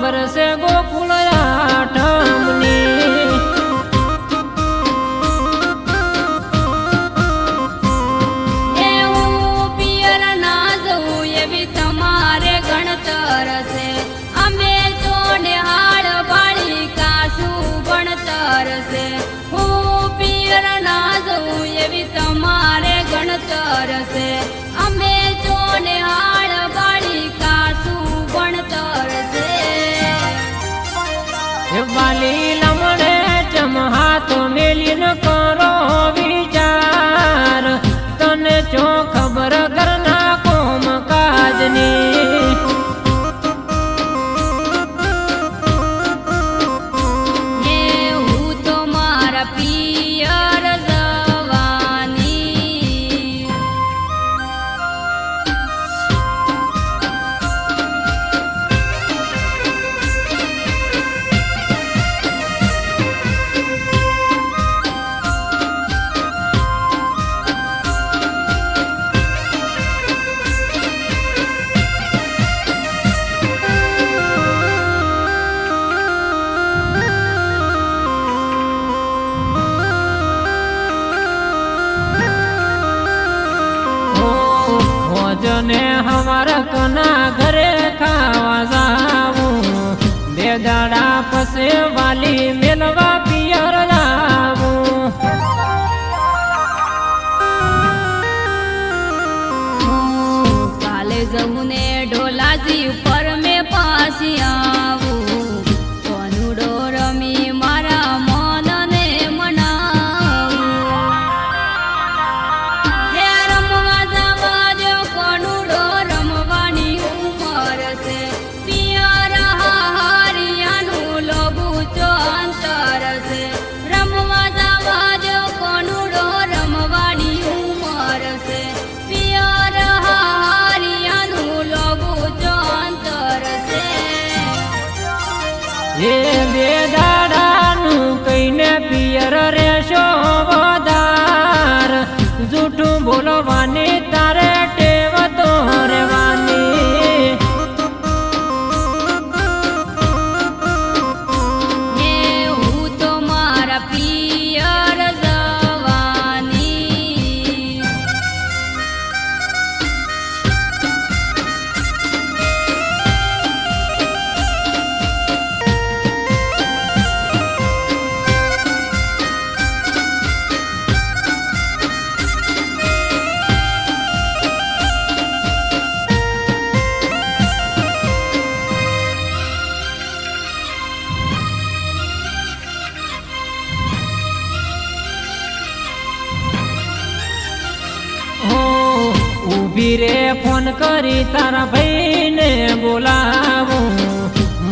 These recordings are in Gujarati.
ખબર છે ગોકુળ આઠમની એવું પિયર ના જવું એવી તમારે ગણતર છે અમે જોડે હાડ બાળી કાશું ભણતર છે હું પિયર ના જવું એવી તમારે ગણતર છે અમે જોડે હાડ બાળી કાશું ભણતર છે વાલી લમણે ચમહા તો મેલીન કરો વિચાર તને ચો ખબર કરના કોમ કાજની હું તો મારા પિયર જવાની જને હમાર કના ઘરે ખાવા જાવું બે દાડા પસે વાલી મેલવા પિયર જાવું કાલે જવું ને ઢોલાજી ઉપર મેં પાછી આવું કોનુડો રમી મારા મનને મનાવું હે રમવા જવા દો કોનુડો રમવાની ઉંમર છે પિયર હારિયાનું લોબુ ચો અંતર છે રમવા જવા દો કોનુડો રમવાની ઉંમર છે પિયર હારિયાનું લોબુ ચો અંતર છે એ બે દાડાનું કઈને પિયર રેશો વધાર જૂઠું બોલવાની તારે ટેવ તો રેવાની હું તો મારા પિયર જવાની ઊભી રે ફોન કરી તારા ભાઈને બોલાવું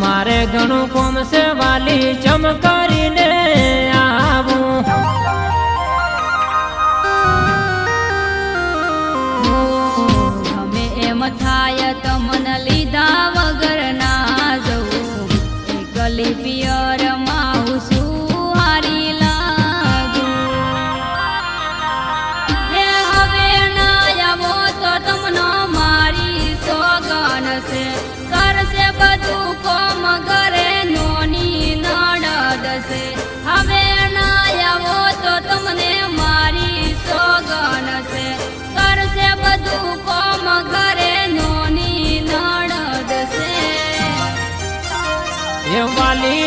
મારે ઘણું કોમ છે વાલી ચમ કરીને આવું ગમે એમ થાય તો મન લીધા વગર ના જવું એકલી પિયર માં હું શું હારી લાગું હે હવે ના આવો તો તમનો મારી સોગન છે કરશે બધું કોમ ઘરે નોની નડદ છે હવે ના આવો તો તમને મારી સોગન છે કરશે બધું કોમ ઘરે નોની નડદ છે એ વાલી